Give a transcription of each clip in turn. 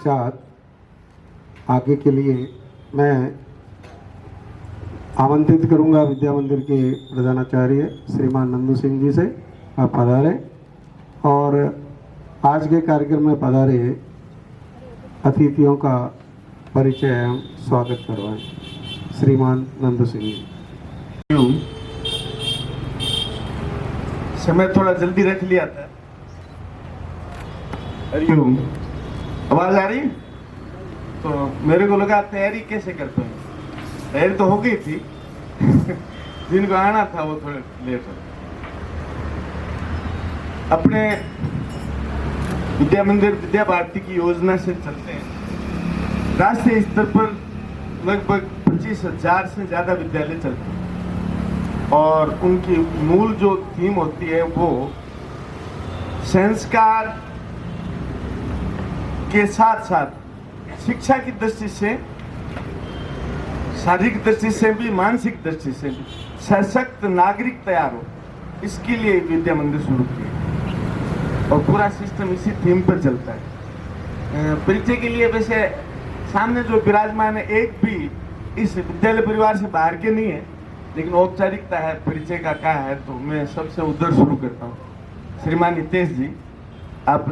पश्चात आगे के लिए मैं आमंत्रित करूंगा विद्या मंदिर के प्रधानाचार्य श्रीमान नंदू सिंह जी से। आप पधारे और आज के कार्यक्रम में पधारे अतिथियों का परिचय एवं स्वागत करवाएं। श्रीमान नंदू सिंह जी। समय थोड़ा जल्दी रख लिया था। हरिओम, आवाज आ रही? तो मेरे को लगा तैयारी कैसे करते हैं। तैयारी तो हो गई थी जिनको आना था वो थोड़े लेट हो। अपने विद्या मंदिर विद्या भारती की योजना से चलते हैं। राष्ट्रीय स्तर पर लगभग 25,000 से ज्यादा विद्यालय चलते हैं और उनकी मूल जो थीम होती है वो संस्कार के साथ साथ शिक्षा की दृष्टि से, शारीरिक दृष्टि से भी, मानसिक दृष्टि से भी सशक्त नागरिक तैयार हो, इसके लिए विद्या मंदिर शुरू किया और पूरा सिस्टम इसी थीम पर चलता है। परिचय के लिए वैसे सामने जो विराजमान है एक भी इस विद्यालय परिवार से बाहर के नहीं है, लेकिन औपचारिकता है, परिचय का क्या है, तो मैं सबसे उधर शुरू करता हूँ। श्रीमान हितेश जी, आप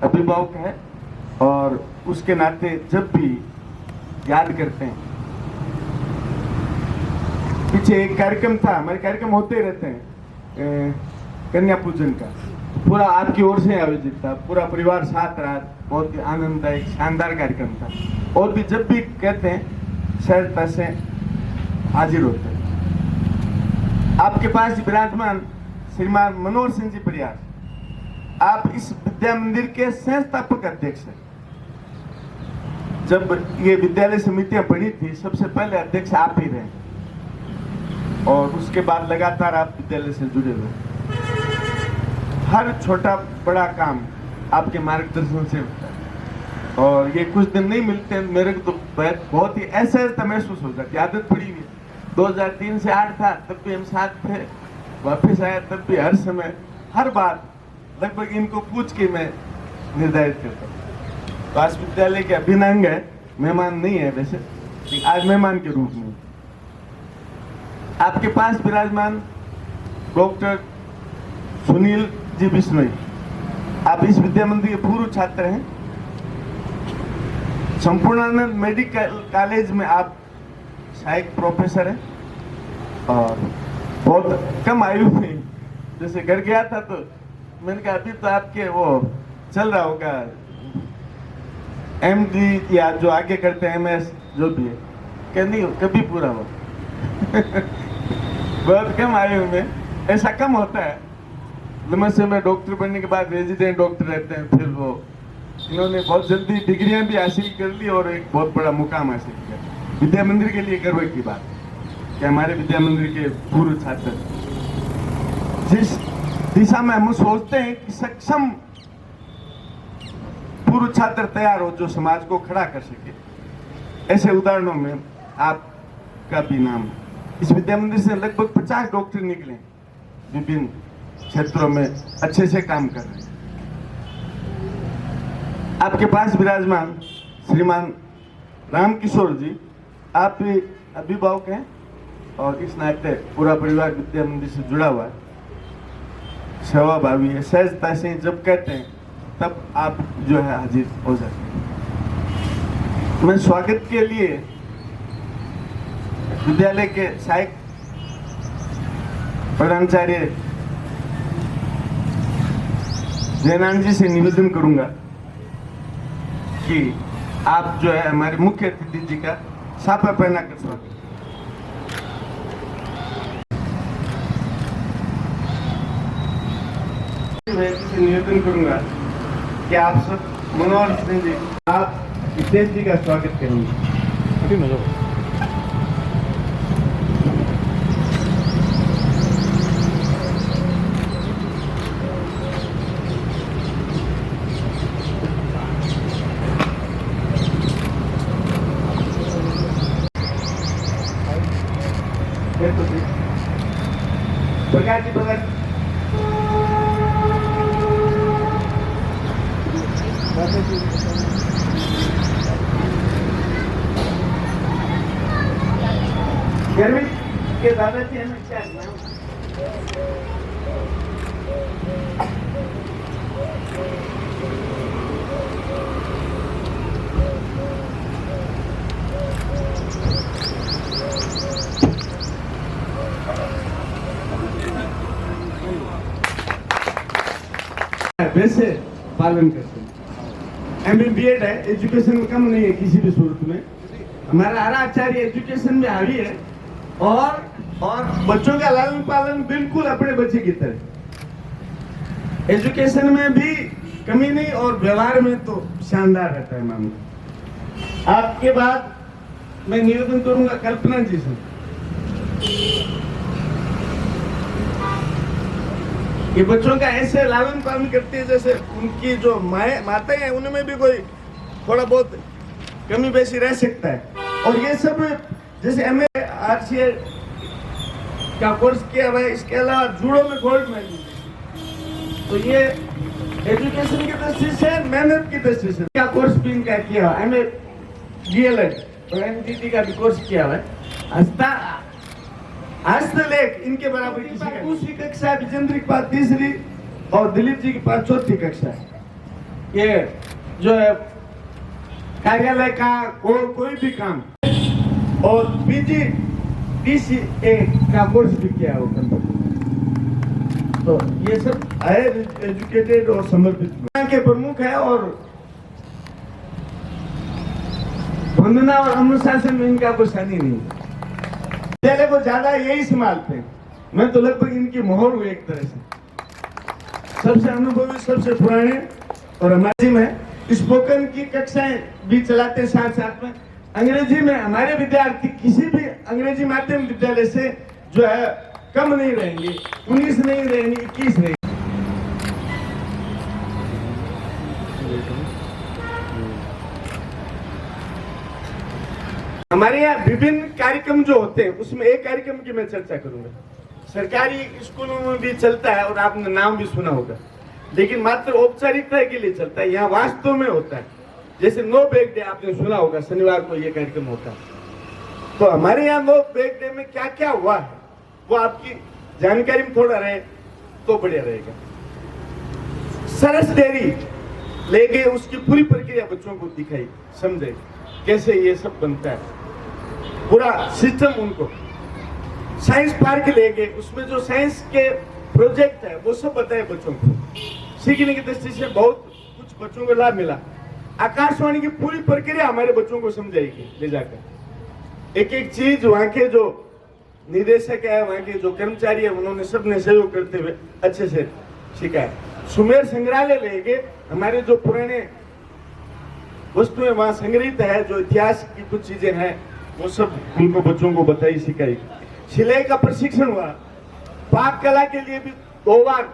अभिभावक हैं और उसके नाते जब भी याद करते हैं, पीछे एक कार्यक्रम था, हमारे कार्यक्रम होते रहते हैं कन्या पूजन का, पूरा आपकी ओर से आयोजित था, पूरा परिवार साथ रहा, बहुत ही आनंददायक शानदार कार्यक्रम था। और भी जब भी कहते हैं सहजता से हाजिर होते हैं। आपके पास विराजमान श्रीमान मनोहर सिंह जी परियार, आप इस विद्या मंदिर के संस्थापक अध्यक्ष हैं। जब ये विद्यालय समितियां बनी थी सबसे पहले अध्यक्ष आप ही रहे और उसके बाद लगातार आप विद्यालय से जुड़े हुए। हर छोटा बड़ा काम आपके मार्गदर्शन से होता है और ये कुछ दिन नहीं मिलते, मेरे को तो बहुत ही असहजता महसूस हो जाती, आदत पड़ी हुई है। 2003 से 8 था तब भी हम साथ थे, वापस आया तब भी हर समय हर बात लगभग इनको पूछ के मैं निर्धारित करता हूँ। पास विद्यालय के अभिन्न अंग है, मेहमान नहीं है वैसे, लेकिन आज मेहमान के रूप में आपके पास विराजमान डॉक्टर सुनील जी बिश्नोई, आप इस विद्या मंदिर के पूर्व छात्र हैं। संपूर्णानंद मेडिकल कॉलेज में आप सहायक प्रोफेसर हैं और बहुत कम आयु में, जैसे घर गया था तो मैंने कहा अभी तो आपके वो चल रहा होगा MD या जो आगे करते हैं MS जो भी है, क्या नहीं हो कभी पूरा हो बहुत कम आयु में ऐसा कम होता है। लमसे में डॉक्टर बनने के बाद रेजिडेंट डॉक्टर रहते हैं, फिर वो इन्होंने बहुत जल्दी डिग्रियां भी हासिल कर ली और एक बहुत बड़ा मुकाम हासिल किया। विद्या मंदिर के लिए गर्व की बात कि हमारे विद्या मंदिर के पूर्व छात्र जिस दिशा में हम सोचते हैं कि सक्षम पूर्व छात्र तैयार हो जो समाज को खड़ा कर सके, ऐसे उदाहरणों में आपका भी नाम है। इस विद्या मंदिर से लगभग 50 डॉक्टर निकले, विभिन्न क्षेत्रों में अच्छे से काम कर रहे हैं। आपके पास विराजमान श्रीमान रामकिशोर जी, आप भी अभिभावक हैं और इस नाते पूरा परिवार विद्या मंदिर से जुड़ा हुआ है, सेवाभावी है। सहजता से जब कहते हैं तब आप जो है हाजिर हो जाते हैं। मैं स्वागत के लिए विद्यालय के सहायक प्रधानाचार्य जयनारायण जी से निवेदन करूंगा कि आप जो है हमारे मुख्य अतिथि जी का साफा पहना कर स्वागत। मैं निवेदन करूंगा कि आप सब मनोहर सिंह जी, आप हितेश जी का स्वागत करेंगे। प्रकाश जी भगत गर्मी के दादाजी हमें क्या नाम? वैसे पालन करते हैं। एमए बीएड है, एजुकेशन कम नहीं है किसी भी सूरत में। हमारा हरा आचार्य एजुकेशन में हावी है और बच्चों का लालन पालन बिल्कुल अपने बच्चे की तरह। एजुकेशन में भी कमी नहीं और व्यवहार में तो शानदार रहता है मामला। आपके बाद मैं निवेदन करूंगा कल्पना जी से। ये बच्चों का ऐसे लालन पालन करती है जैसे उनकी जो माताएं हैं उनमें भी कोई थोड़ा बहुत कमी बेसी रह सकता है। और ये सब जैसे एमए आरसीए का कोर्स किया हुआ है, इसके अलावा जूडो में गोल्ड मेडल। तो ये एजुकेशन की दृष्टि से, मेहनत की दृष्टि से क्या कोर्स भी इनका किया हुआ है। एमए डीएलएड और एनडीटी का भी कोर्स किया हुआ है। हस्तलेख इनके बराबर किसी का। दूसरी कक्षा, विजेंद्र की पास तीसरी और दिलीप जी के पास चौथी कक्षा है। ये जो है कार्यालय का कोई भी काम और पीजीडीसीए का कोर्स भी किया है वो। तो ये सब हायर एजुकेटेड और समर्पित के प्रमुख है और वंदना और अनुशासन में इनका कोई शनि नहीं है। विद्यालय को ज्यादा यही संभालते हैं। मैं तो लगभग इनकी मोहर हूँ एक तरह से। सबसे अनुभवी, सबसे पुराने और हमारे में स्पोकन की कक्षाएं भी चलाते हैं साथ साथ में। अंग्रेजी में हमारे विद्यार्थी किसी भी अंग्रेजी माध्यम विद्यालय से जो है कम नहीं रहेंगे, 19 नहीं रहेंगे, 21 रहेंगे। हमारे यहाँ विभिन्न कार्यक्रम जो होते हैं उसमें एक कार्यक्रम की मैं चर्चा करूंगा। सरकारी स्कूलों में भी चलता है और आपने नाम भी सुना होगा, लेकिन मात्र औपचारिकता के लिए चलता है। यहाँ वास्तव में होता है। जैसे नो बैग डे आपने सुना होगा, शनिवार को ये कार्यक्रम होता है। तो हमारे यहाँ नो बैग डे में क्या क्या हुआ है वो आपकी जानकारी में थोड़ा रहे तो बढ़िया रहेगा। सरस डेयरी ले गए, उसकी पूरी प्रक्रिया बच्चों को दिखाई, समझे कैसे ये सब बनता है, पूरा सिस्टम उनको। साइंस पार्क ले गए, उसमें जो साइंस के प्रोजेक्ट है वो सब बताए बच्चों को। सीखने की दृष्टि से बहुत कुछ बच्चों को लाभ मिला। आकाशवाणी की पूरी प्रक्रिया हमारे बच्चों को समझाएगी ले जाकर। एक एक चीज वहां के जो निदेशक है, वहां के जो कर्मचारी है, उन्होंने सबने सहयोग करते हुए अच्छे से सिखाया। सुमेर संग्रहालय ले गए, हमारे जो पुराने वस्तुएं वहां संग्रहित है, जो इतिहास की कुछ चीजें हैं वो सब उनको बच्चों को बताई सिखाई। सिलाई का प्रशिक्षण हुआ। पाक कला के लिए भी 2 बार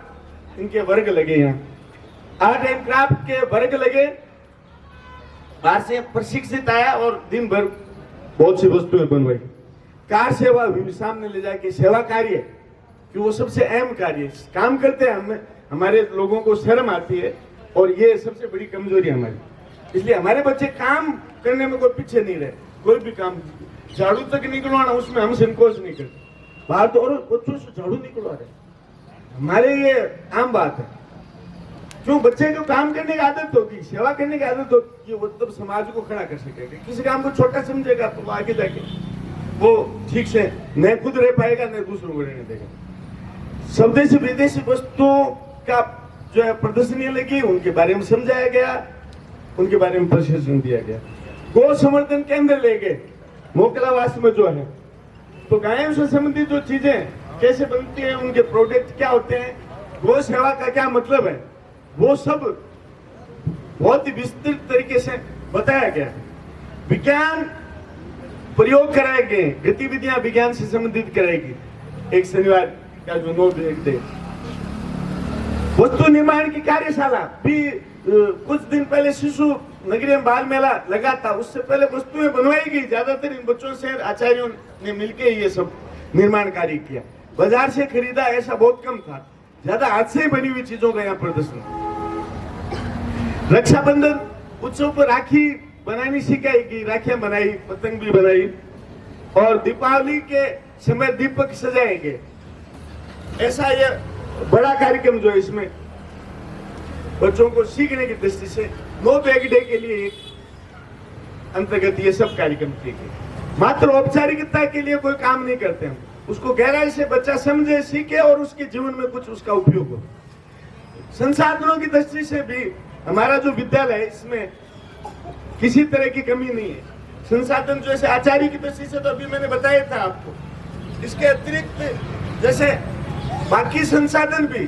इनके वर्ग लगे। यहाँ आर्ट एंड क्राफ्ट के वर्ग लगे, बाहर से प्रशिक्षित आया और दिन भर बहुत सी वस्तुएं बनवाई। कार सेवा भी सामने ले जाके सेवा कार्य, कि वो सबसे अहम कार्य काम करते हैं। हमें हमारे लोगों को शर्म आती है और ये सबसे बड़ी कमजोरी है हमारी। इसलिए हमारे बच्चे काम करने में कोई पीछे नहीं रहे। कोई भी काम, झाड़ू तक निकलवाना, उसमें हम संकोच नहीं करते। बाहर तो और बच्चों से झाड़ू निकलवा रहे, हमारे ये आम बात है। क्यों? बच्चे को काम करने की आदत होगी, सेवा करने की आदत होगी, वो तब समाज को खड़ा कर सकेगा। किसी काम को छोटा समझेगा तो वो आगे जाके वो ठीक से न खुद रह पाएगा न दूसरों को रहने देगा। स्वदेशी विदेशी वस्तुओं का जो है प्रदर्शनी लगी, उनके बारे में समझाया गया, उनके बारे में प्रशिक्षण दिया गया। गौ संवर्धन केंद्र ले गए मोकलावास में जो है, तो गायों से संबंधित जो चीजें कैसे बनती हैं, उनके प्रोडक्ट क्या होते हैं, गौ सेवा का क्या मतलब है, वो सब बहुत ही विस्तृत तरीके से बताया गया। विज्ञान प्रयोग कराए गए, गतिविधियां विज्ञान से संबंधित कराएगी। एक शनिवार का जो नो बैग डे, वस्तु निर्माण की कार्यशाला भी कुछ दिन पहले शिशु नगरीय बाल मेला लगा था, उससे पहले वस्तुएं बनवाई गई। ज्यादातर इन बच्चों से आचार्यों ने मिलकर ये सब निर्माण कार्य किया। बाजार से खरीदा ऐसा बहुत कम था, ज्यादा हाथ से बनी हुई चीजों का यहाँ प्रदर्शन। रक्षाबंधन उत्सव पर राखी बनानी सिखाई गई, राखियां बनाई, पतंग भी बनाई। और दीपावली के समय दीपक सजाएंगे। ऐसा ये बड़ा कार्यक्रम जो है, इसमें बच्चों को सीखने की दृष्टि से नो बैग डे के लिए एक अंतर्गत ये सब कार्यक्रम किए गए। मात्र औपचारिकता के लिए कोई काम नहीं करते हम, उसको गहराई से बच्चा समझे, सीखे और उसके जीवन में कुछ उसका उपयोग हो। संसाधनों की दृष्टि से भी हमारा जो विद्यालय है इसमें किसी तरह की कमी नहीं है। संसाधन जैसे आचार्य की दृष्टि से तो अभी मैंने बताया था आपको। इसके अतिरिक्त जैसे बाकी संसाधन भी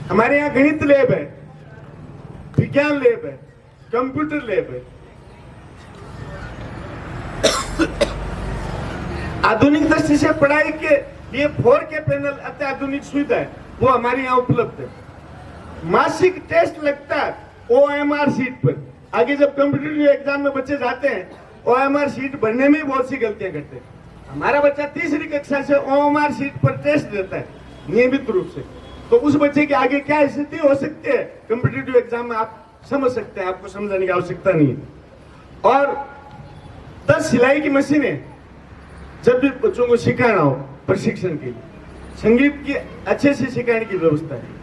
हमारे यहाँ गणित लैब है, विज्ञान लैब है, कंप्यूटर लैब है। आधुनिक दृष्टि से पढ़ाई के लिए 4K पैनल अत्याधुनिक सुविधा है, वो हमारे यहाँ उपलब्ध है। मासिक टेस्ट लगता है OMR सीट पर। आगे जब कॉम्पिटिटिव एग्जाम में बच्चे जाते हैं, OMR सीट भरने में बहुत सी गलतियां करते हैं। हमारा बच्चा तीसरी कक्षा से OMR सीट पर टेस्ट देता है नियमित रूप से, तो उस बच्चे के आगे क्या स्थिति हो सकती है कॉम्पिटिटिव एग्जाम में आप समझ सकते हैं, आपको समझाने की आवश्यकता नहीं है। और 10 सिलाई की मशीनें जब भी बच्चों को सिखाना हो प्रशिक्षण के लिए, संगीत की अच्छे से सिखाने की व्यवस्था है।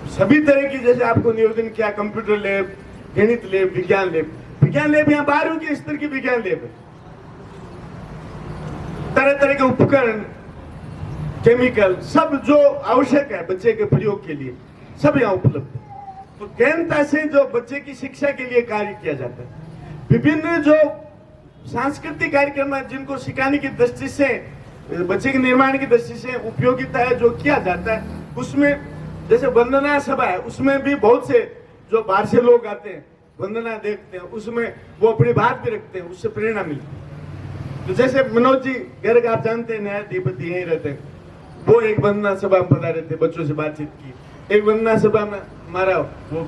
सभी तरह की जैसे आपको निवेदन किया, कंप्यूटर लैब, गणित लैब, विज्ञान लैब। विज्ञान लैब यहाँ 12वीं के स्तर की विज्ञान लैब है। तरह तरह के उपकरण, केमिकल, सब जो आवश्यक है बच्चे के प्रयोग के लिए सब यहाँ उपलब्ध है। तो गहनता से जो बच्चे की शिक्षा के लिए कार्य किया जाता है। विभिन्न जो सांस्कृतिक कार्यक्रम है जिनको सिखाने की दृष्टि से, बच्चे के निर्माण की दृष्टि से उपयोगिता है जो किया जाता है, उसमें जैसे वंदना सभा है, उसमें भी बहुत से जो बाहर से लोग आते हैं वंदना देखते हैं, उसमें वो अपनी बात भी रखते हैं, उससे प्रेरणा मिलती है। तो जैसे मनोज जी गर्ग आप जानते हैं, न्यायाधिपति यहीं रहते हैं, वो एक वंदना सभा में पधारे थे, बच्चों से बातचीत की। एक वंदना सभा में हमारा वो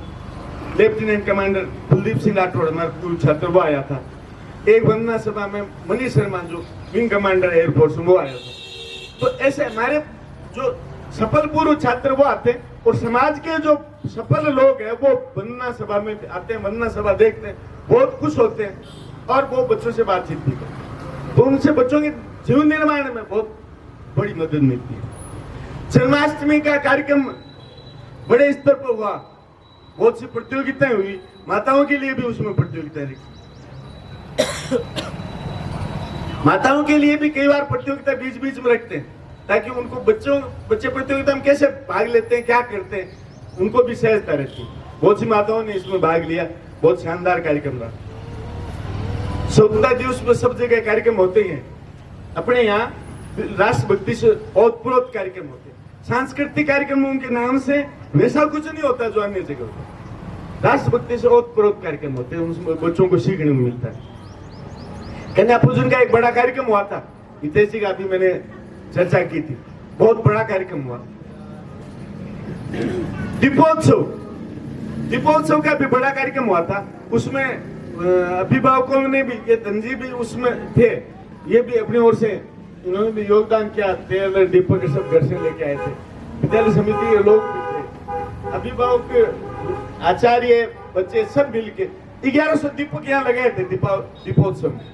लेफ्टिनेंट कमांडर कुलदीप सिंह राठौड़ हमारा पूर्व छात्र वो आया था। एक वंदना सभा में मनीष शर्मा जो विंग कमांडर एयरफोर्स वो आया था। तो ऐसे हमारे जो सफल पूर्व छात्र वो आते हैं और समाज के जो सफल लोग हैं वो वंदना सभा में आते हैं, वंदना सभा देखते हैं, बहुत खुश होते हैं और वो बच्चों से बातचीत भी करते हैं। तो उनसे बच्चों के जीवन निर्माण में बहुत बड़ी मदद मिलती है। जन्माष्टमी का कार्यक्रम बड़े स्तर पर हुआ, बहुत सी प्रतियोगिताएं हुई, माताओं के लिए भी उसमें प्रतियोगिताएं रखी। माताओं के लिए भी कई बार प्रतियोगिता बीच बीच में रखते हैं ताकि उनको बच्चे प्रतियोगिता में कैसे भाग लेते हैं, क्या करते हैं, उनको भी सहजता रहती है। बहुत सी माताओं ने इसमें भाग लिया, बहुत शानदार कार्यक्रम रहा। स्वतंत्रता दिवस में सब जगह कार्यक्रम होते ही हैं। अपने यहाँ राष्ट्रभक्ति से ओतप्रोत कार्यक्रम होते हैं। सांस्कृतिक कार्यक्रमों के नाम से वैसा कुछ नहीं होता जो अन्य जगह होता है। राष्ट्रभक्ति से ओतप्रोत कार्यक्रम होते हैं, उसमें बच्चों को सीखने को मिलता है। कन्या पूजन का एक बड़ा कार्यक्रम हुआ था, हितेश जी का भी मैंने चर्चा की थी, बहुत बड़ा कार्यक्रम हुआ। दीपोत्सव का भी बड़ा कार्यक्रम हुआ था, उसमें अभिभावकों ने भी, ये धनजी भी उसमें थे, ये भी अपनी ओर से इन्होंने भी योगदान किया। तेल दीपक सब घर से लेके आए थे, विद्यालय समिति के लोग भी थे, अभिभावक, आचार्य, बच्चे सब मिलके 1100 दीपक यहाँ लगाए थे दीपोत्सव में।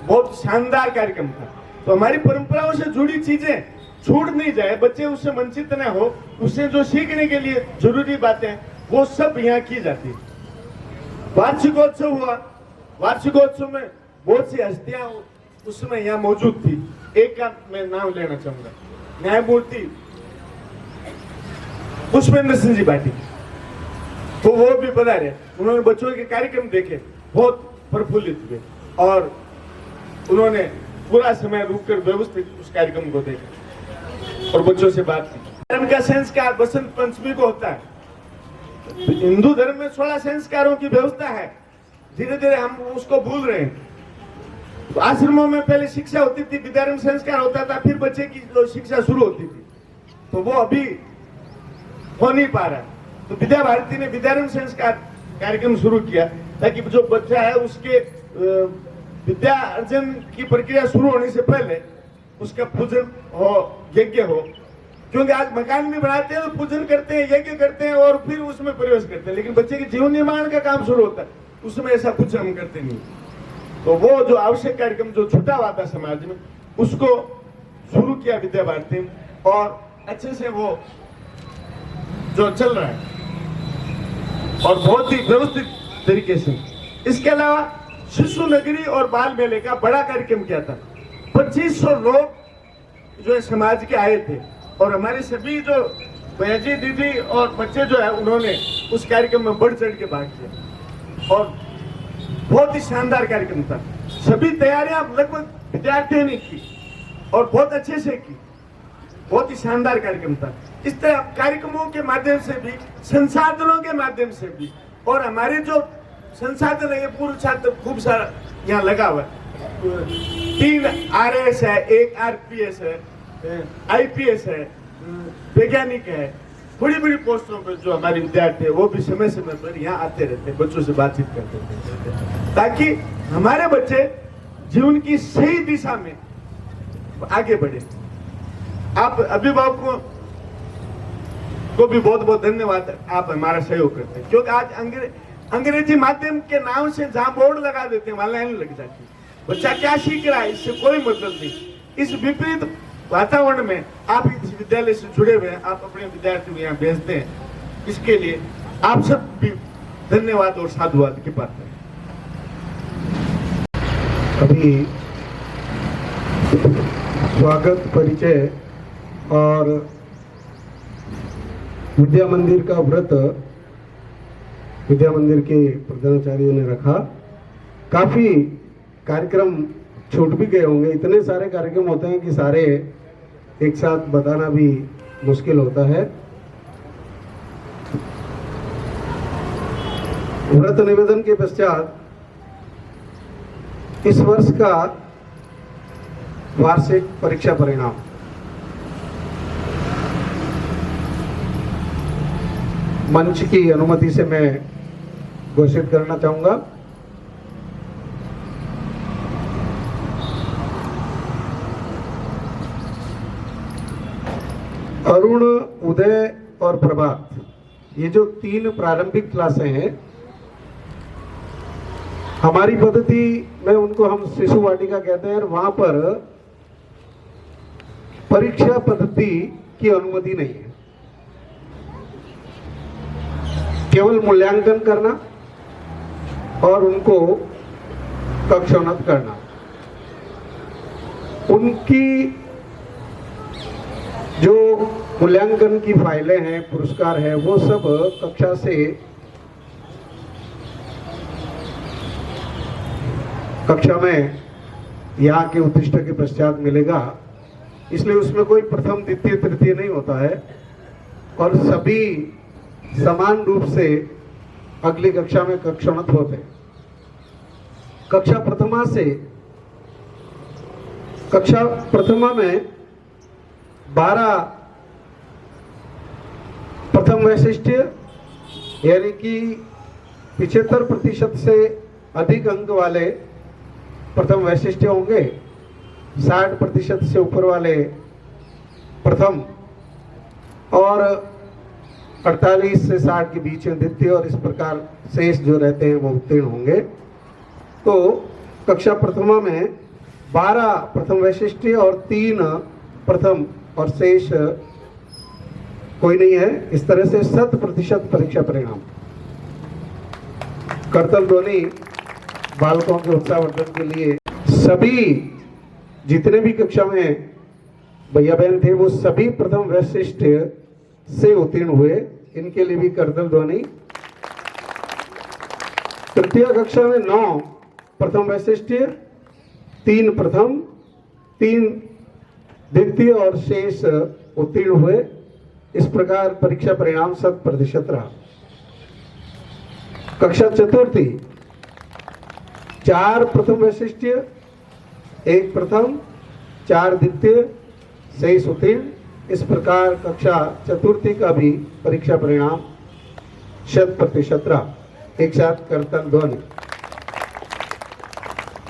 बहुत शानदार कार्यक्रम था। तो हमारी परंपराओं से जुड़ी चीजें छूट नहीं जाए, बच्चे उससे वंचित न हो, उससे जो सीखने के लिए जरूरी बातें वो सब यहाँ की जाती है। वार्षिकोत्सव हुआ, वार्षिकोत्सव में बहुत सी हस्तियां उसमें यहाँ मौजूद थी। एक का मैं नाम लेना चाहूंगा, न्यायमूर्ति पुष्पेंद्र सिंह जी भाटी, तो वो भी पधारे। उन्होंने बच्चों के कार्यक्रम देखे, बहुत प्रफुल्लित हुए और उन्होंने पूरा समय रुककर व्यवस्थित उस कार्यक्रम को देखा और बच्चों से बात की। धर्म का संस्कार बसंत पंचमी को होता है। हिंदू धर्म में 16 संस्कारों की व्यवस्था है, धीरे धीरे हम उसको भूल रहे हैं। तो आश्रमों में पहले शिक्षा होती थी, विद्यारंभ संस्कार होता था, फिर बच्चे की शिक्षा शुरू होती थी, तो वो अभी हो नहीं पा रहा। तो विद्या भारती ने विद्यारंभ संस्कार कार्यक्रम शुरू किया ताकि जो बच्चा है उसके विद्या अर्जन की प्रक्रिया शुरू होने से पहले उसका पूजन हो, यज्ञ हो। क्योंकि आज मकान भी बनाते हैं तो पूजन करते हैं, यज्ञ करते हैं और फिर उसमें प्रवेश करते हैं, लेकिन बच्चे के जीवन निर्माण का काम शुरू होता है, उसमें ऐसा कुछ हम करते नहीं। तो वो जो आवश्यक कार्यक्रम जो छूटा हुआ था समाज में, उसको शुरू किया विद्या भारती और अच्छे से वो जो चल रहा है और बहुत ही व्यवस्थित तरीके से। इसके अलावा शिशु नगरी और बाल मेले का बड़ा कार्यक्रम किया था। 2500 लोग जो है समाज के आए थे और हमारे सभी जो भैया जी दीदी और बच्चे जो है उन्होंने उस कार्यक्रम में बढ़ चढ़ के भाग लिया और बहुत ही शानदार कार्यक्रम था। सभी तैयारियां लगभग विद्यार्थियों ने की और बहुत अच्छे से की। बहुत ही शानदार कार्यक्रम था। इस तरह कार्यक्रमों के माध्यम से भी, संसाधनों के माध्यम से भी, और हमारे जो संसाधन है, ये पूर्व छात्र खूब सारा यहाँ लगा हुआ है। 3 RAS है, 1 RPS है, IPS है, वैज्ञानिक है। बड़ी बड़ी पोस्टों पर जो हमारे विद्यार्थी है वो भी समय समय पर यहाँ आते रहते हैं, बच्चों से बातचीत करते हैं, ताकि हमारे बच्चे जीवन की सही दिशा में आगे बढ़े। आप अभिभावकों को भी बहुत बहुत धन्यवाद, आप हमारा सहयोग करते हैं, क्योंकि आज अंग्रेजी माध्यम के नाम से जहां बोर्ड लगा देते हैं वहां लाइन लग जाती है। बच्चा क्या सीख रहा है इससे कोई मतलब नहीं। इस विपरीत वातावरण में आप इस विद्यालय से जुड़े हुए हैं, आप अपने विद्यार्थियों को यहाँ भेजते हैं, इसके लिए आप सब भी धन्यवाद और साधुवाद की पात्र हैं। अभी स्वागत, परिचय और विद्या मंदिर का व्रत विद्या मंदिर के प्रधानाचार्यों ने रखा। काफी कार्यक्रम छूट भी गए होंगे, इतने सारे कार्यक्रम होते हैं कि सारे एक साथ बताना भी मुश्किल होता है। व्रत निवेदन के पश्चात इस वर्ष का वार्षिक परीक्षा परिणाम मंच की अनुमति से मैं घोषित करना चाहूंगा। अरुण, उदय और प्रभात, ये जो 3 प्रारंभिक क्लासें हैं, हमारी पद्धति में उनको हम शिशु वाटिका कहते हैं। वहां पर परीक्षा पद्धति की अनुमति नहीं है, केवल मूल्यांकन करना और उनको कक्षोन्नत करना। उनकी जो मूल्यांकन की फाइलें हैं, पुरस्कार है, वो सब कक्षा से कक्षा में यहाँ के उत्कृष्ट के पश्चात मिलेगा। इसलिए उसमें कोई प्रथम, द्वितीय, तृतीय नहीं होता है और सभी समान रूप से अगली कक्षा में कक्षोन्नत होते हैं। कक्षा प्रथमा में 12 प्रथम वैशिष्ट्य यानी कि 75% से अधिक अंक वाले प्रथम वैशिष्ट्य होंगे, 60% से ऊपर वाले प्रथम और 48 से 60 के बीच में द्वितीय और इस प्रकार शेष जो रहते हैं वो उत्तीर्ण होंगे। तो कक्षा प्रथमा में 12 प्रथम वैशिष्ट्य और 3 प्रथम और शेष कोई नहीं है। इस तरह से 100% परीक्षा परिणाम। करतल ध्वनि बालकों के उत्साहवर्धन के लिए सभी जितने भी कक्षा में भैया बहन थे वो सभी प्रथम वैशिष्ट्य से उत्तीर्ण हुए। इनके लिए भी करतल ध्वनि। तृतीय कक्षा में 9 प्रथम वैशिष्ट्य, 3 प्रथम, 3 द्वितीय और शेष उत्तीर्ण हुए। इस प्रकार परीक्षा परिणाम 100% रहा। कक्षा चतुर्थी 4 प्रथम वैशिष्ट्य, 1 प्रथम, 4 द्वितीय, शेष उत्तीर्ण। इस प्रकार कक्षा चतुर्थी का भी परीक्षा परिणाम 100% रहा। एक साथ करतल ध्वनि।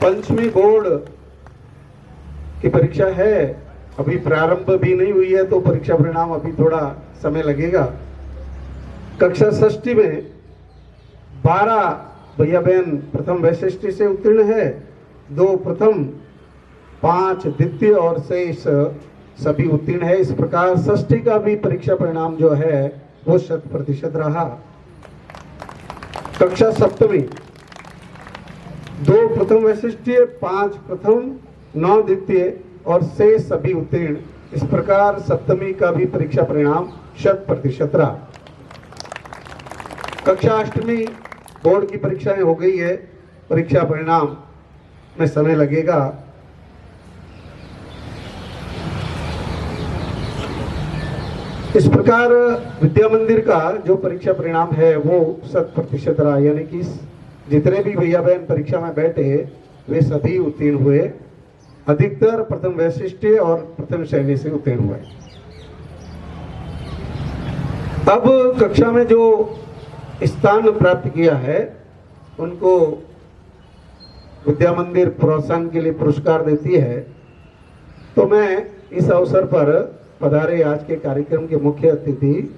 पंचमी बोर्ड की परीक्षा है, अभी प्रारंभ भी नहीं हुई है तो परीक्षा परिणाम अभी थोड़ा समय लगेगा। कक्षा षष्ठी में 12 भैया बहन प्रथम वैशिष्ट्य से उत्तीर्ण है, 2 प्रथम 5 द्वितीय और शेष सभी उत्तीर्ण है। इस प्रकार षष्ठी का भी परीक्षा परिणाम जो है वो 100% रहा। कक्षा सप्तमी 2 प्रथम वैशिष्ट्य, 5 प्रथम, 9 द्वितीय और शेष सभी उत्तीर्ण। इस प्रकार सप्तमी का भी परीक्षा परिणाम 100% रहा। कक्षा अष्टमी बोर्ड की परीक्षाएं हो गई है, परीक्षा परिणाम में समय लगेगा। इस प्रकार विद्या मंदिर का जो परीक्षा परिणाम है वो 100% रहा, यानी कि जितने भी भैया बहन परीक्षा में बैठे वे सभी उत्तीर्ण हुए। अधिकतर प्रथम वैशिष्ट्य और प्रथम श्रेणी से उत्तीर्ण हुए। अब कक्षा में जो स्थान प्राप्त किया है उनको विद्या मंदिर प्रोत्साहन के लिए पुरस्कार देती है। तो मैं इस अवसर पर पधारे आज के कार्यक्रम के मुख्य अतिथि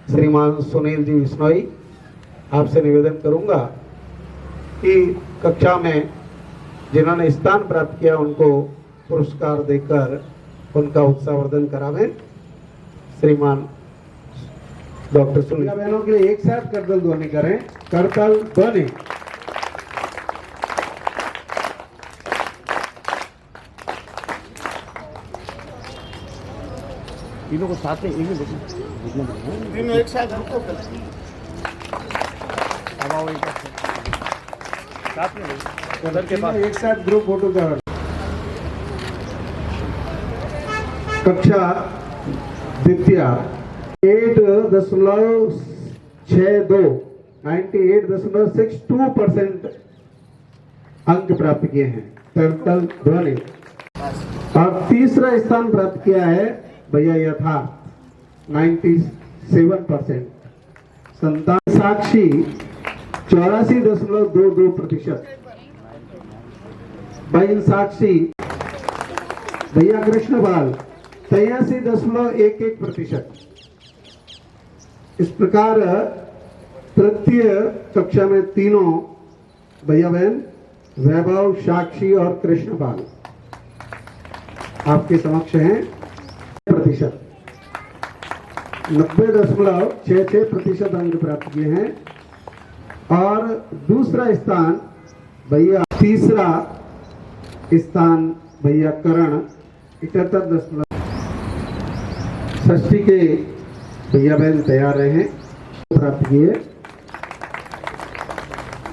श्रीमान सुनील जी बिश्नोई, आपसे निवेदन करूंगा कि कक्षा में जिन्होंने स्थान प्राप्त किया उनको पुरस्कार देकर उनका उत्साहवर्धन करावें। श्रीमान डॉक्टर सुनील बहनों के लिए एक साथ करतल ध्वनि करें। करतल ध्वनि। तीनों को साथ में एक तीनों एक साथ रुको। अब आओ एक साथ में उधर के पास एक साथ ग्रुप फोटो का। कक्षा द्वितीय 98.62% अंक प्राप्त किए हैं। करतल ध्वनि। और तीसरा स्थान प्राप्त किया है भैया यथार्थ 97%। संतान साक्षी 84.22%। बहन साक्षी भैया कृष्णपाल 83.11%। इस प्रकार तृतीय कक्षा में तीनों भैया बहन वैभव, साक्षी और कृष्णपाल आपके समक्ष हैं। 90.66% अंक प्राप्त किए हैं। और दूसरा स्थान भैया, तीसरा स्थान भैया करण 71. षष्ठी के भैया बहन तैयार रहे प्राप्त किए।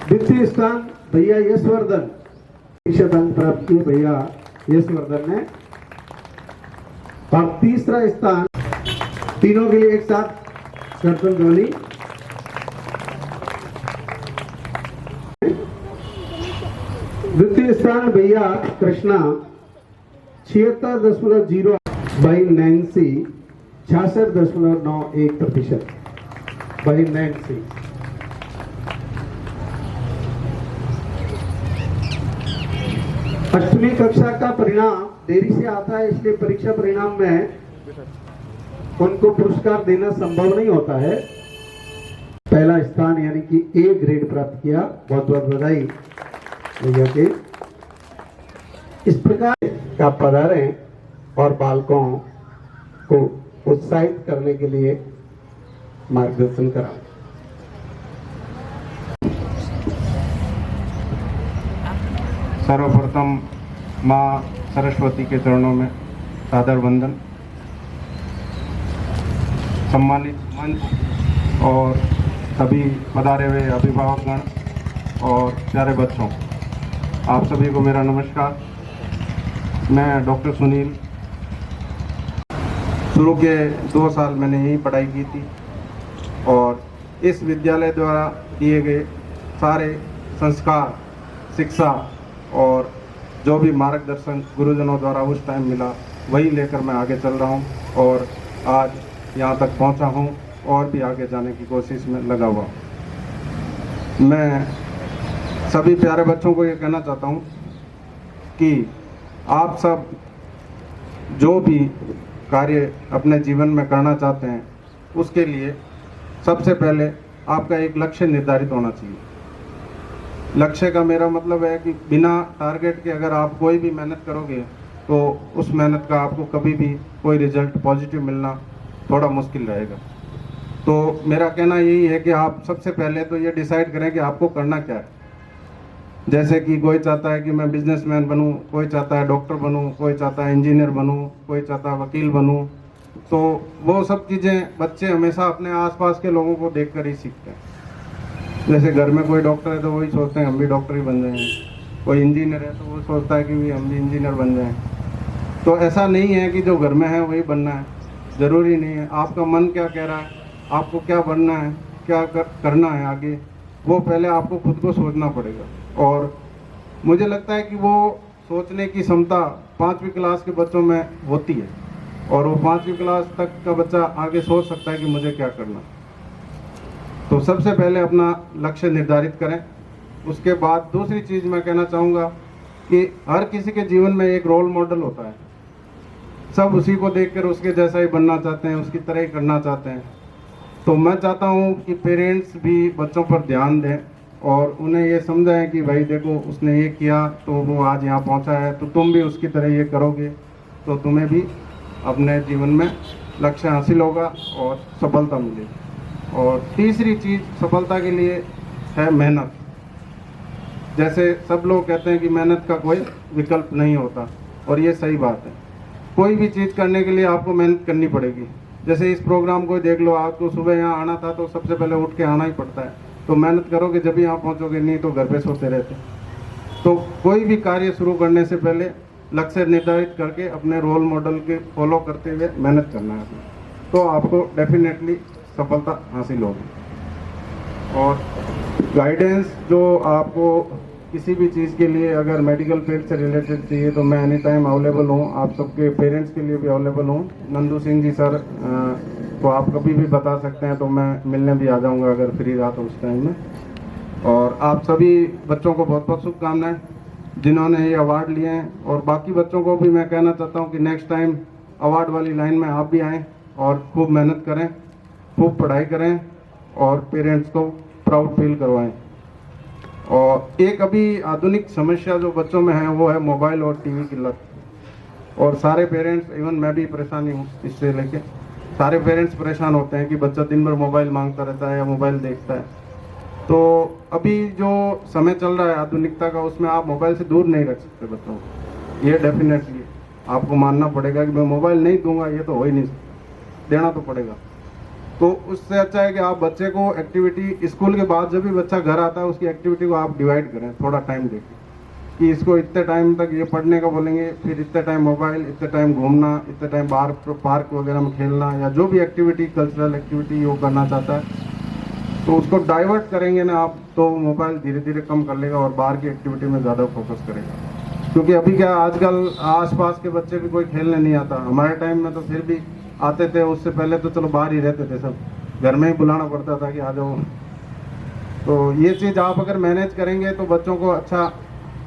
द्वितीय स्थान भैया यशवर्धन 30 अंक प्राप्त किए भैया यशवर्धन ने। और तीसरा स्थान तीनों के लिए एक साथ करतल ध्वनि। द्वितीय स्थान भैया कृष्णा 76.0, भाई नैन्सी 66.91%। भाई नैन्सी। अष्टमी कक्षा का परिणाम देरी से आता है, इसलिए परीक्षा परिणाम में उनको पुरस्कार देना संभव नहीं होता है। पहला स्थान यानी कि ए ग्रेड प्राप्त किया, बहुत बहुत बधाई भैया के। इस प्रकार का पधारे और बालकों को उत्साहित करने के लिए मार्गदर्शन करा। सर्वप्रथम माँ सरस्वती के चरणों में सादर वंदन। सम्मानित मंच और सभी पधारे हुए अभिभावकगण और प्यारे बच्चों, आप सभी को मेरा नमस्कार। मैं डॉक्टर सुनील, शुरू के 2 साल मैंने यहीं पढ़ाई की थी और इस विद्यालय द्वारा दिए गए सारे संस्कार, शिक्षा और जो भी मार्गदर्शन गुरुजनों द्वारा उस टाइम मिला वही लेकर मैं आगे चल रहा हूँ और आज यहाँ तक पहुँचा हूँ और भी आगे जाने की कोशिश में लगा हुआ। मैं सभी प्यारे बच्चों को ये कहना चाहता हूँ कि आप सब जो भी कार्य अपने जीवन में करना चाहते हैं उसके लिए सबसे पहले आपका एक लक्ष्य निर्धारित होना चाहिए। लक्ष्य का मेरा मतलब है कि बिना टारगेट के अगर आप कोई भी मेहनत करोगे तो उस मेहनत का आपको कभी भी कोई रिजल्ट पॉजिटिव मिलना थोड़ा मुश्किल रहेगा। तो मेरा कहना यही है कि आप सबसे पहले तो ये डिसाइड करें कि आपको करना क्या है। जैसे कि कोई चाहता है कि मैं बिजनेसमैन बनूं, कोई चाहता है डॉक्टर बनूं, कोई चाहता है इंजीनियर बनूं, कोई चाहता है वकील बनूं। तो वो सब चीज़ें बच्चे हमेशा अपने आसपास के लोगों को देखकर ही सीखते हैं। जैसे घर में कोई डॉक्टर है तो वही सोचते हैं हम भी डॉक्टर ही बन जाएंगे, कोई इंजीनियर है तो वो सोचता है कि भी हम भी इंजीनियर बन जाएं। तो ऐसा नहीं है कि जो घर में है वही बनना है, ज़रूरी नहीं है। आपका मन क्या कह रहा है, आपको क्या बनना है, क्या करना है आगे, वो पहले आपको खुद को सोचना पड़ेगा। और मुझे लगता है कि वो सोचने की क्षमता 5वीं क्लास के बच्चों में होती है और वो 5वीं क्लास तक का बच्चा आगे सोच सकता है कि मुझे क्या करना। तो सबसे पहले अपना लक्ष्य निर्धारित करें। उसके बाद दूसरी चीज़ मैं कहना चाहूँगा कि हर किसी के जीवन में एक रोल मॉडल होता है। सब उसी को देखकर उसके जैसा ही बनना चाहते हैं, उसकी तरह ही करना चाहते हैं। तो मैं चाहता हूँ कि पेरेंट्स भी बच्चों पर ध्यान दें और उन्हें ये समझाएं कि भाई देखो उसने ये किया तो वो आज यहाँ पहुँचा है, तो तुम भी उसकी तरह ये करोगे तो तुम्हें भी अपने जीवन में लक्ष्य हासिल होगा और सफलता मिलेगी। और तीसरी चीज़ सफलता के लिए है मेहनत। जैसे सब लोग कहते हैं कि मेहनत का कोई विकल्प नहीं होता और ये सही बात है। कोई भी चीज़ करने के लिए आपको मेहनत करनी पड़ेगी। जैसे इस प्रोग्राम को देख लो, आपको सुबह यहाँ आना था तो सबसे पहले उठ के आना ही पड़ता है, तो मेहनत करोगे जब भी यहाँ पहुँचोगे, नहीं तो घर पे सोते रहते। तो कोई भी कार्य शुरू करने से पहले लक्ष्य निर्धारित करके अपने रोल मॉडल के फॉलो करते हुए मेहनत करना है, तो आपको डेफिनेटली सफलता हासिल होगी। और गाइडेंस जो आपको किसी भी चीज़ के लिए अगर मेडिकल फील्ड से रिलेटेड चाहिए तो मैं एनी टाइम अवेलेबल हूँ। आप सबके पेरेंट्स के लिए भी अवेलेबल हूँ। नंदू सिंह जी सर तो आप कभी भी बता सकते हैं, तो मैं मिलने भी आ जाऊँगा अगर फ्री रहा तो उस टाइम में। और आप सभी बच्चों को बहुत बहुत शुभकामनाएं जिन्होंने ये अवार्ड लिए हैं। और बाकी बच्चों को भी मैं कहना चाहता हूँ कि नेक्स्ट टाइम अवार्ड वाली लाइन में आप भी आएँ और खूब मेहनत करें, खूब पढ़ाई करें और पेरेंट्स को प्राउड फील करवाएं। और एक अभी आधुनिक समस्या जो बच्चों में है वो है मोबाइल और टीवी की लत। और सारे पेरेंट्स, इवन मैं भी परेशानी हूँ इससे लेके, सारे पेरेंट्स परेशान होते हैं कि बच्चा दिन भर मोबाइल मांगता रहता है या मोबाइल देखता है। तो अभी जो समय चल रहा है आधुनिकता का, उसमें आप मोबाइल से दूर नहीं रख सकते बच्चों को। ये डेफिनेटली आपको मानना पड़ेगा कि मैं मोबाइल नहीं दूंगा, ये तो हो ही नहीं सकता, देना तो पड़ेगा। तो उससे अच्छा है कि आप बच्चे को एक्टिविटी स्कूल के बाद जब भी बच्चा घर आता है उसकी एक्टिविटी को आप डिवाइड करें, थोड़ा टाइम देखें कि इसको इतने टाइम तक ये पढ़ने का बोलेंगे, फिर इतने टाइम मोबाइल, इतने टाइम घूमना, इतने टाइम बाहर पार्क वगैरह में खेलना या जो भी एक्टिविटी, कल्चरल एक्टिविटी वो करना चाहता है, तो उसको डाइवर्ट करेंगे ना आप, तो मोबाइल धीरे धीरे कम कर लेगा और बाहर की एक्टिविटी में ज़्यादा फोकस करेगा। क्योंकि अभी क्या आजकल आसपास के बच्चे भी कोई खेलने नहीं आता। हमारे टाइम में तो फिर भी आते थे, उससे पहले तो चलो बाहर ही रहते थे, सब घर में ही बुलाना पड़ता था कि आ जाओ। तो ये चीज़ आप अगर मैनेज करेंगे तो बच्चों को अच्छा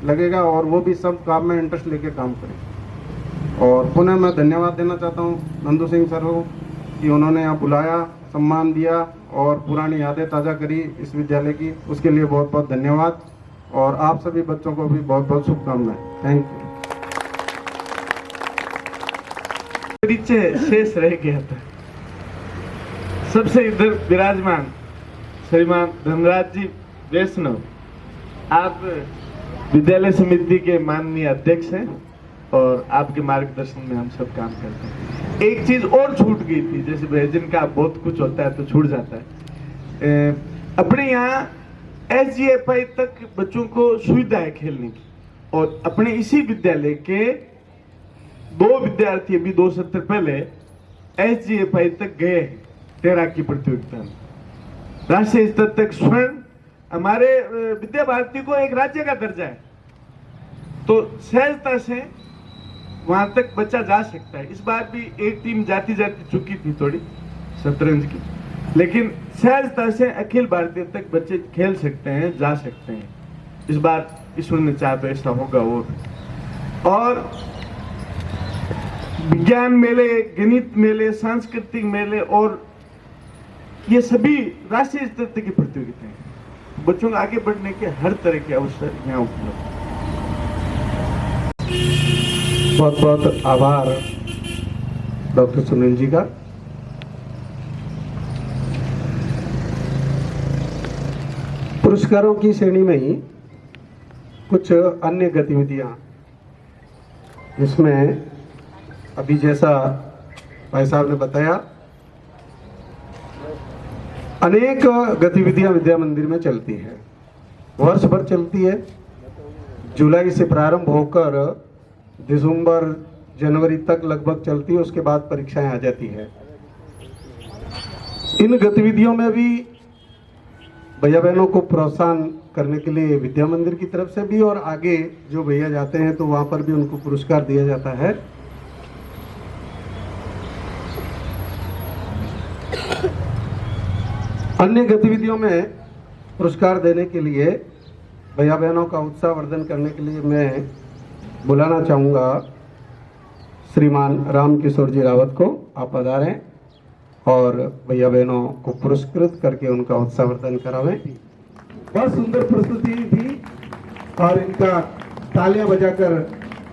लगेगा और वो भी सब काम में इंटरेस्ट लेके काम करें। और पुनः मैं धन्यवाद देना चाहता हूँ नंदू सिंह सर को कि उन्होंने यहाँ बुलाया, सम्मान दिया और पुरानी यादें ताज़ा करी इस विद्यालय की, उसके लिए बहुत बहुत धन्यवाद। और आप सभी बच्चों को भी बहुत बहुत शुभकामनाएं। Thank you. परिचय शेष रह गया था। सबसे इधर विराजमान श्रीमान धनराज जी वैष्णव, आप विद्यालय समिति के माननीय अध्यक्ष हैं और आपके मार्गदर्शन में हम सब काम करते हैं। एक चीज और छूट गई थी, जैसे भजन का बहुत कुछ होता है तो छूट जाता है। अपने यहाँ SGFI तक बच्चों को सुविधा है खेलने की, और अपने इसी विद्यालय के 2 विद्यार्थी अभी 2 सत्र पहले SGFI तक गए हैं तैराकी प्रतियोगिता में, राष्ट्रीय स्तर तक स्वर्ण। हमारे विद्या भारती को एक राज्य का दर्जा है, तो सहजता से वहां तक बच्चा जा सकता है। इस बार भी एक टीम जाती चुकी थी थोड़ी शतरंज की, लेकिन सहजता से अखिल भारतीय तक बच्चे खेल सकते हैं, जा सकते हैं। इस बार ईश्वर ने चाहा तो ऐसा होगा। और विज्ञान मेले, गणित मेले, सांस्कृतिक मेले और ये सभी राष्ट्रीय स्तर की प्रतियोगिताएं, बच्चों को आगे बढ़ने के हर तरह के अवसर यहाँ उपलब्ध हैं। बहुत बहुत आभार डॉक्टर सुनील जी का। पुरस्कारों की श्रेणी में ही कुछ अन्य गतिविधियां, जिसमें अभी जैसा भाई साहब ने बताया, अनेक गतिविधियां विद्या मंदिर में चलती है, वर्ष भर चलती है। जुलाई से प्रारंभ होकर दिसंबर जनवरी तक लगभग चलती है, उसके बाद परीक्षाएं आ जाती है। इन गतिविधियों में भी भैया बहनों को प्रोत्साहन करने के लिए विद्या मंदिर की तरफ से भी, और आगे जो भैया जाते हैं तो वहां पर भी उनको पुरस्कार दिया जाता है। अन्य गतिविधियों में पुरस्कार देने के लिए, भैया बहनों का उत्साहवर्धन करने के लिए मैं बुलाना चाहूँगा श्रीमान राम किशोर जी रावत को। आप पधारें और भैया बहनों को पुरस्कृत करके उनका उत्साहवर्धन करावें। बहुत सुंदर प्रस्तुति थी और इनका तालियां बजाकर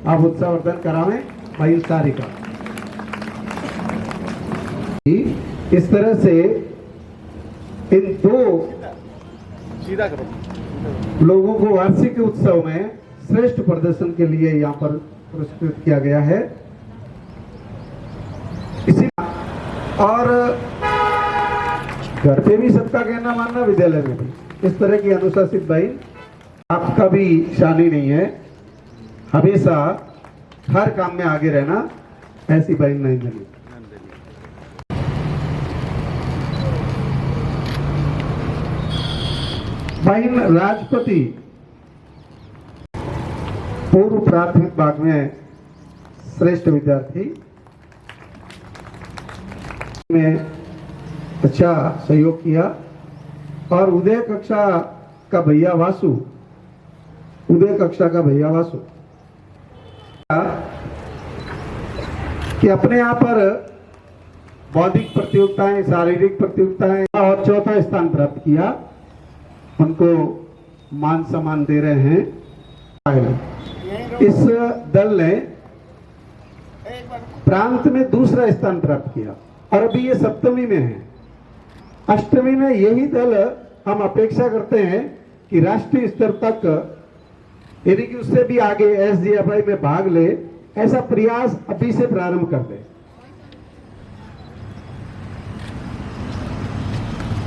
आप उत्साहवर्धन करावें भाई सारी का। इस तरह से इन दो सीधा करो लोगों को वार्षिक उत्सव में श्रेष्ठ प्रदर्शन के लिए यहाँ पर पुरस्कृत किया गया है। इसी और घर पे भी सबका कहना मानना, विद्यालय में भी इस तरह की अनुशासित बहन आपका भी शानी नहीं है। हमेशा हर काम में आगे रहना, ऐसी बहन नहीं मिली। बहन राजपति पूर्व प्राथमिक भाग में श्रेष्ठ विद्यार्थी में अच्छा सहयोग किया। और उदय कक्षा का भैया वासु कि अपने यहाँ पर बौद्धिक प्रतियोगिताएं, शारीरिक प्रतियोगिताएं और चौथा स्थान प्राप्त किया। उनको मान सम्मान दे रहे हैं। इस दल ने प्रांत में दूसरा स्थान प्राप्त किया और अभी ये सप्तमी में है। अष्टमी में यही दल हम अपेक्षा करते हैं कि राष्ट्रीय स्तर तक, यानी कि उससे भी आगे एसजीएफआई में भाग ले। ऐसा प्रयास अभी से प्रारंभ कर दे।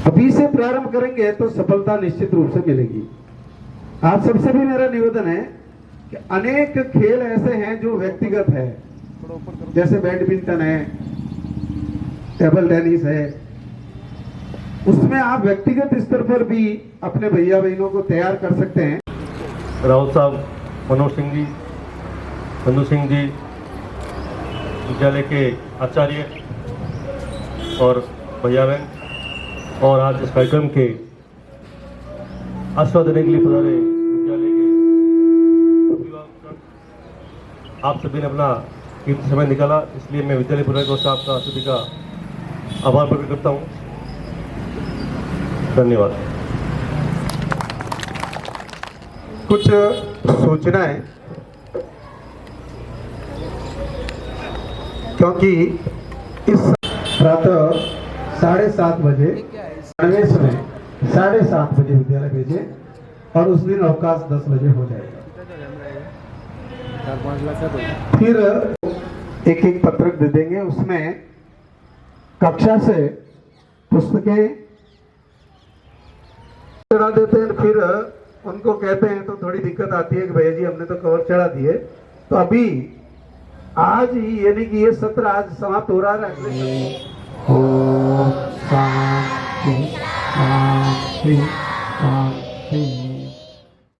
अभी से प्रारंभ करेंगे तो सफलता निश्चित रूप से मिलेगी। आप सबसे भी मेरा निवेदन है कि अनेक खेल ऐसे हैं जो व्यक्तिगत है, जैसे बैडमिंटन है, टेबल टेनिस है, उसमें आप व्यक्तिगत स्तर पर भी अपने भैया बहनों को तैयार कर सकते हैं। राउत साहब, मनोज सिंह जी, नंदू सिंह जी, विद्यालय के आचार्य और भैया बहन, और आज इस कार्यक्रम के आशीर्वाद देने के लिए पधारे विद्यालय के अभिभावक, आप सभी ने अपना कीमती समय निकाला, इसलिए मैं विद्यालय पूर्व को आपका सभी का आभार प्रकट करता हूँ। धन्यवाद। कुछ सूचनाएं, क्योंकि इस प्रातः 7:30 बजे गणवेश में 7:30 बजे विद्यालय भेजे और उस दिन अवकाश 10 बजे हो जाएगा। फिर एक एक पत्रक दे देंगे, उसमें कक्षा से पुस्तकें चढ़ा देते हैं। फिर उनको कहते हैं तो थोड़ी दिक्कत आती है कि भैया जी हमने तो कवर चढ़ा दिए। तो अभी आज ही, यानी कि ये सत्र आज समाप्त हो रहा है। अगले